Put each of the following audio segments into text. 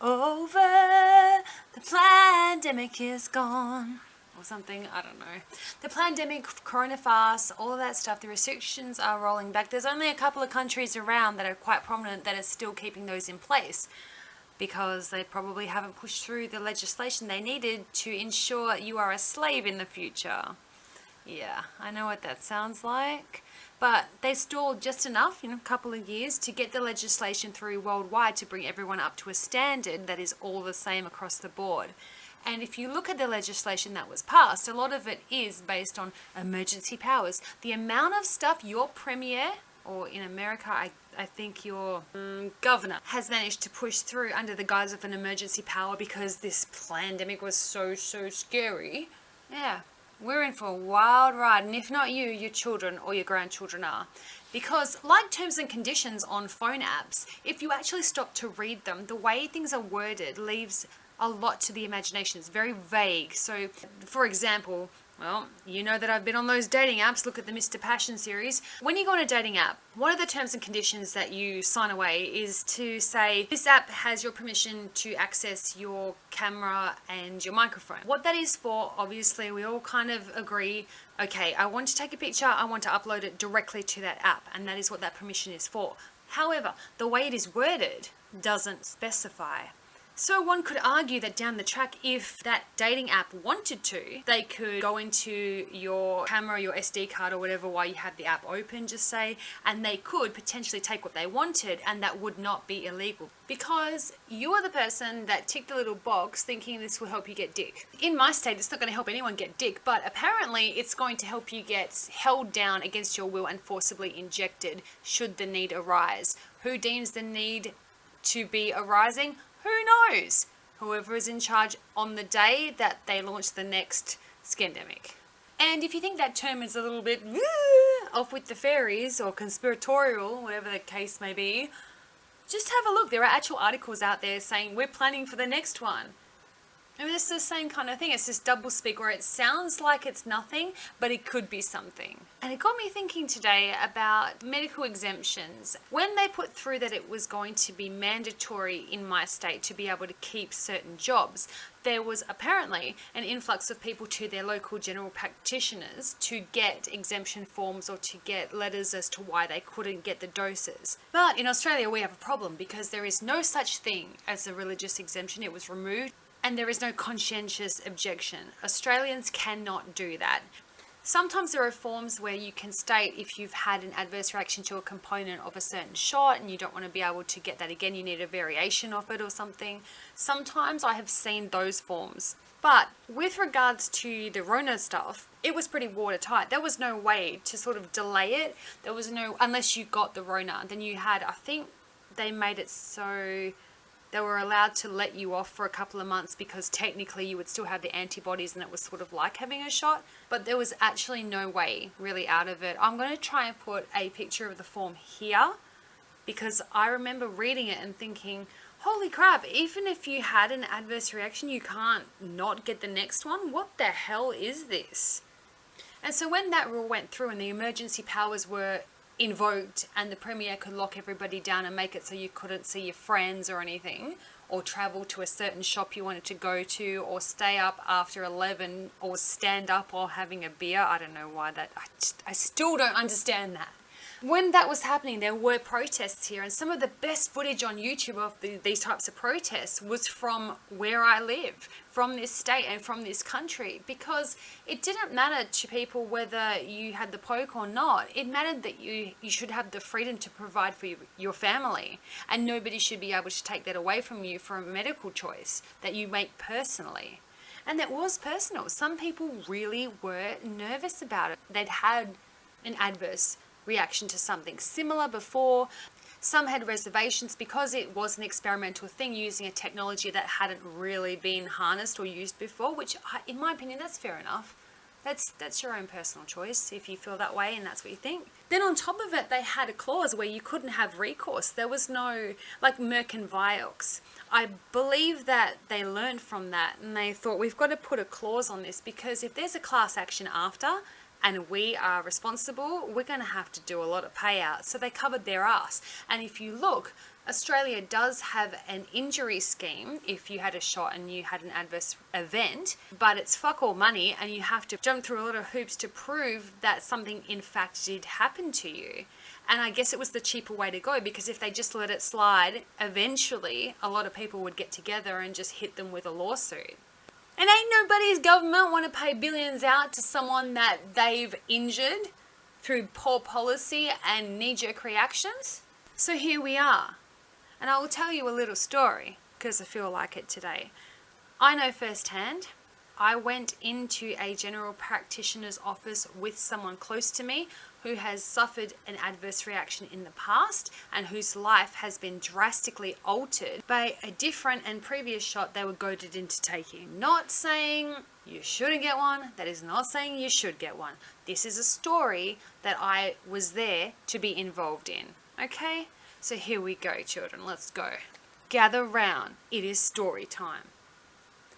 over, the pandemic is gone. Or something, I don't know. The pandemic, coronavirus, all of that stuff, the restrictions are rolling back. There's only a couple of countries around that are quite prominent that are still keeping those in place because they probably haven't pushed through the legislation they needed to ensure you are a slave in the future. Yeah, I know what that sounds like. But they stalled just enough, a couple of years, to get the legislation through worldwide to bring everyone up to a standard that is all the same across the board. And if you look at the legislation that was passed, a lot of it is based on emergency powers. The amount of stuff your premier, or in America, I think your governor, has managed to push through under the guise of an emergency power because this pandemic was so scary. Yeah, we're in for a wild ride. And if not you, your children or your grandchildren are. Because like terms and conditions on phone apps, if you actually stop to read them, the way things are worded leaves a lot to the imagination. It's very vague. So, for example, well, you know that I've been on those dating apps. Look at the Mr. Passion series. When you go on a dating app, one of the terms and conditions that you sign away is to say, this app has your permission to access your camera and your microphone. What that is for, obviously, we all kind of agree, okay, I want to take a picture, I want to upload it directly to that app, and that is what that permission is for. However, the way it is worded doesn't specify. So one could argue that down the track, if that dating app wanted to, they could go into your camera, your SD card or whatever while you have the app open, just say, and they could potentially take what they wanted, and that would not be illegal because you are the person that ticked the little box thinking this will help you get dick. In my state, it's not going to help anyone get dick, but apparently it's going to help you get held down against your will and forcibly injected should the need arise. Who deems the need to be arising? Who knows? Whoever is in charge on the day that they launch the next scandemic. And if you think that term is a little bit off with the fairies or conspiratorial, whatever the case may be, just have a look. There are actual articles out there saying we're planning for the next one. I mean, it's the same kind of thing. It's this doublespeak where it sounds like it's nothing, but it could be something. And it got me thinking today about medical exemptions. When they put through that it was going to be mandatory in my state to be able to keep certain jobs, there was apparently an influx of people to their local general practitioners to get exemption forms or to get letters as to why they couldn't get the doses. But in Australia, we have a problem because there is no such thing as a religious exemption. It was removed. And there is no conscientious objection. Australians cannot do that. Sometimes there are forms where you can state if you've had an adverse reaction to a component of a certain shot and you don't want to be able to get that again, you need a variation of it or something. Sometimes I have seen those forms. But with regards to the Rona stuff, it was pretty watertight. There was no way to sort of delay it. There was no, unless you got the Rona, then you had, I think they made it so they were allowed to let you off for a couple of months because technically you would still have the antibodies and it was sort of like having a shot, but there was actually no way really out of it. I'm going to try and put a picture of the form here because I remember reading it and thinking, holy crap, even if you had an adverse reaction, you can't not get the next one? What the hell is this? And so when that rule went through and the emergency powers were invoked and the Premier could lock everybody down and make it so you couldn't see your friends or anything, or travel to a certain shop you wanted to go to, or stay up after 11, or stand up while having a beer. I don't know why that, I still don't understand that. When that was happening, there were protests here, and some of the best footage on YouTube of these types of protests was from where I live, from this state and from this country, because it didn't matter to people whether you had the poke or not. It mattered that you should have the freedom to provide for your family, and nobody should be able to take that away from you for a medical choice that you make personally. And that was personal. Some people really were nervous about it. They'd had an adverse reaction to something similar before. Some had reservations because it was an experimental thing using a technology that hadn't really been harnessed or used before, which in my opinion, that's fair enough. That's your own personal choice if you feel that way and that's what you think. Then on top of it, they had a clause where you couldn't have recourse. There was no, like Merck and Vioxx. I believe that they learned from that and they thought we've got to put a clause on this because if there's a class action after, and we are responsible, we're going to have to do a lot of payouts. So they covered their ass. And if you look, Australia does have an injury scheme if you had a shot and you had an adverse event, but it's fuck all money and you have to jump through a lot of hoops to prove that something in fact did happen to you. And I guess it was the cheaper way to go, because if they just let it slide, eventually a lot of people would get together and just hit them with a lawsuit. And ain't nobody's government want to pay billions out to someone that they've injured through poor policy and knee-jerk reactions. So here we are. And I will tell you a little story, because I feel like it today. I know firsthand. I went into a general practitioner's office with someone close to me who has suffered an adverse reaction in the past and whose life has been drastically altered by a different and previous shot they were goaded into taking. Not saying you shouldn't get one. That is not saying you should get one. This is a story that I was there to be involved in. Okay? So here we go, children. Let's go. Gather round. It is story time.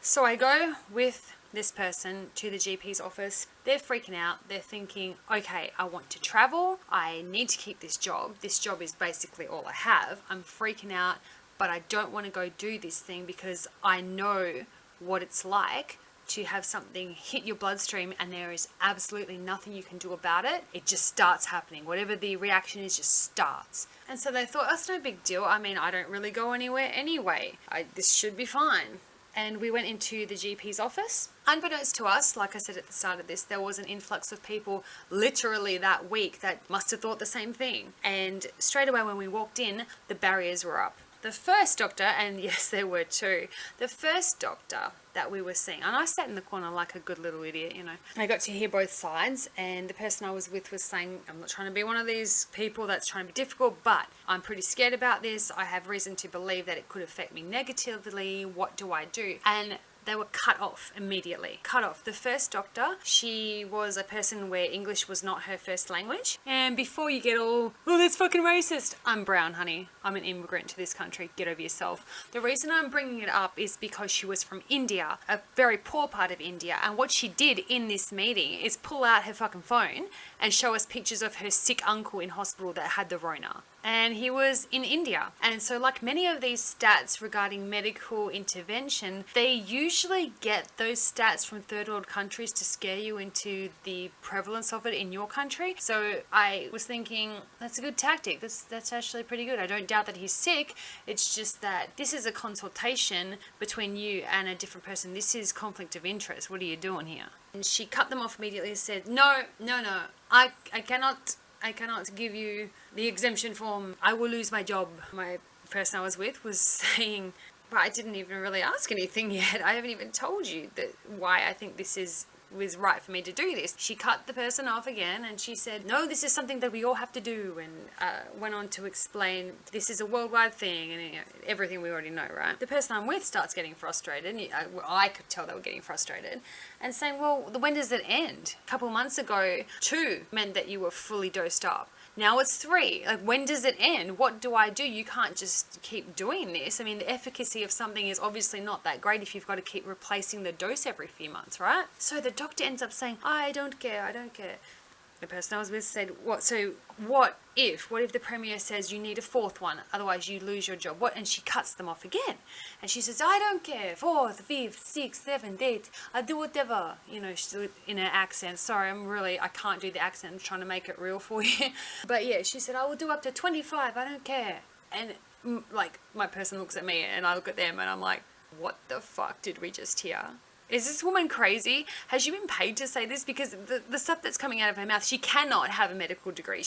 So I go with this person to the GP's office. They're freaking out. They're thinking, okay, I want to travel. I need to keep this job. This job is basically all I have. I'm freaking out, but I don't want to go do this thing because I know what it's like to have something hit your bloodstream and there is absolutely nothing you can do about it. It just starts happening. Whatever the reaction is just starts. And so they thought, that's no big deal. I mean, I don't really go anywhere anyway. This should be fine. And we went into the GP's office. Unbeknownst to us, like I said at the start of this, there was an influx of people literally that week that must have thought the same thing. And straight away when we walked in, the barriers were up. The first doctor, and yes, there were two, the first doctor that we were seeing, and I sat in the corner like a good little idiot, you know. I got to hear both sides, and the person I was with was saying, I'm not trying to be one of these people that's trying to be difficult, but I'm pretty scared about this. I have reason to believe that it could affect me negatively. What do I do? And they were cut off immediately. Cut off. The first doctor, she was a person where English was not her first language. And before you get all, oh, that's fucking racist. I'm brown, honey. I'm an immigrant to this country. Get over yourself. The reason I'm bringing it up is because she was from India, a very poor part of India. And what she did in this meeting is pull out her fucking phone and show us pictures of her sick uncle in hospital that had the Rona. And he was in India. And so like many of these stats regarding medical intervention, they usually get those stats from third world countries to scare you into the prevalence of it in your country. So I was thinking, that's a good tactic. That's actually pretty good. I don't doubt that he's sick. It's just that this is a consultation between you and a different person. This is conflict of interest. What are you doing here? And she cut them off immediately and said, no, I cannot give you the exemption form. I will lose my job. My person I was with was saying, but I didn't even really ask anything yet. I haven't even told you that why I think this was right for me to do this. She cut the person off again and she said, no, this is something that we all have to do, and went on to explain this is a worldwide thing and everything we already know, right? The person I'm with starts getting frustrated, and I could tell they were getting frustrated, and saying, well, when does it end? A couple months ago, 2 meant that you were fully dosed up. Now it's 3. Like, when does it end? What do I do? You can't just keep doing this. I mean, the efficacy of something is obviously not that great if you've got to keep replacing the dose every few months, right? So the doctor ends up saying, I don't care. The person I was with said, what if the Premier says you need a 4th one, otherwise you lose your job? What? And she cuts them off again. And she says, I don't care, 4th, 5th, 6th, 7th, 8th, I do whatever. You know, she's in her accent. Sorry, I can't do the accent. I'm trying to make it real for you. But yeah, she said, I will do up to 25, I don't care. And like, my person looks at me and I look at them and I'm like, what the fuck did we just hear? Is this woman crazy? Has she been paid to say this? Because the stuff that's coming out of her mouth, she cannot have a medical degree.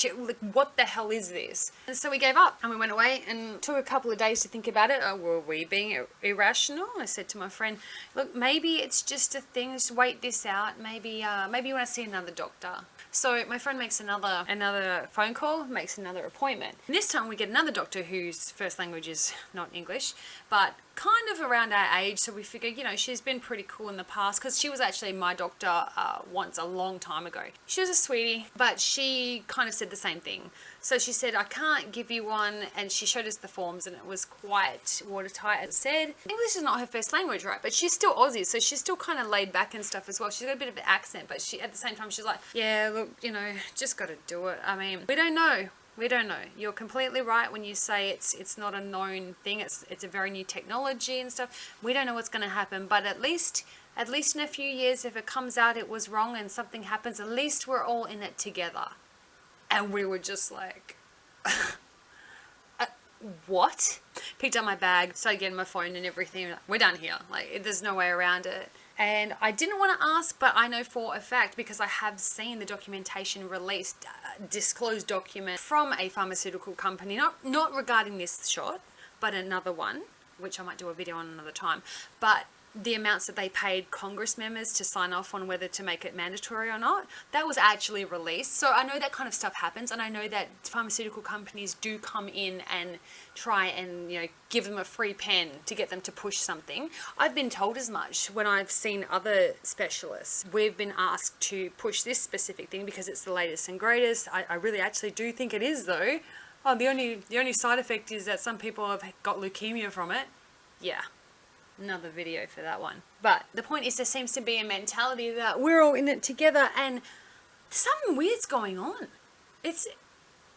What the hell is this? And so we gave up and we went away and took a couple of days to think about it. Were we being irrational? I said to my friend, look, maybe it's just a thing. Just wait this out. Maybe you want to see another doctor. So my friend makes another phone call, makes another appointment. And this time we get another doctor whose first language is not English, but kind of around our age, so we figured, you know, she's been pretty cool in the past, because she was actually my doctor once a long time ago. She was a sweetie, but she kind of said the same thing. So she said, I can't give you one, and she showed us the forms, and it was quite watertight, as said. English is not her first language, right? But she's still Aussie, so she's still kind of laid back and stuff as well. She's got a bit of an accent, but she, at the same time, she's like, yeah, look, you know, just got to do it. I mean, we don't know. We don't know. You're completely right when you say it's not a known thing. It's a very new technology and stuff. We don't know what's going to happen, but at least in a few years, if it comes out it was wrong and something happens, at least we're all in it together. And we were just like, what? Picked up my bag, started getting my phone and everything. We're done here. Like, there's no way around it. And I didn't want to ask, but I know for a fact, because I have seen the documentation released, disclosed document from a pharmaceutical company, not regarding this shot, but another one, which I might do a video on another time, but the amounts that they paid Congress members to sign off on whether to make it mandatory or not, that was actually released. So I know that kind of stuff happens, and I know that pharmaceutical companies do come in and try and, you know, give them a free pen to get them to push something. I've been told as much when I've seen other specialists. We've been asked to push this specific thing because it's the latest and greatest. I really actually do think it is, though. Oh, the only side effect is that some people have got leukemia from it. Yeah. Another video for that one. But the point is, there seems to be a mentality that we're all in it together, and something weird's going on. It's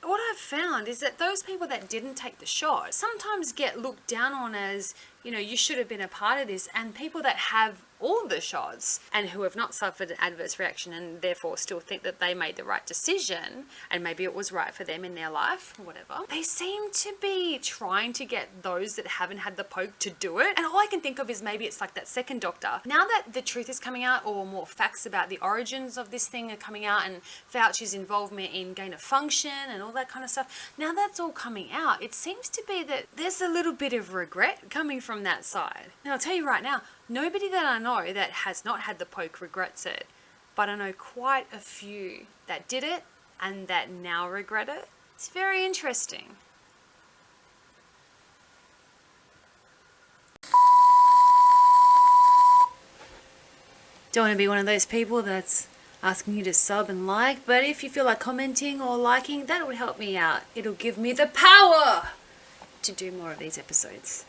what I've found is that those people that didn't take the shot sometimes get looked down on as, you know, you should have been a part of this, and people that have all the shots and who have not suffered an adverse reaction and therefore still think that they made the right decision and maybe it was right for them in their life or whatever, they seem to be trying to get those that haven't had the poke to do it. And all I can think of is maybe it's like that second doctor. Now that the truth is coming out, or more facts about the origins of this thing are coming out, and Fauci's involvement in gain of function and all that kind of stuff, now that's all coming out, it seems to be that there's a little bit of regret coming from that side. Now I'll tell you right now, nobody that I know that has not had the poke regrets it, but I know quite a few that did it and that now regret it. It's very interesting. Don't want to be one of those people that's asking you to sub and like, but if you feel like commenting or liking, that would help me out. It'll give me the power to do more of these episodes.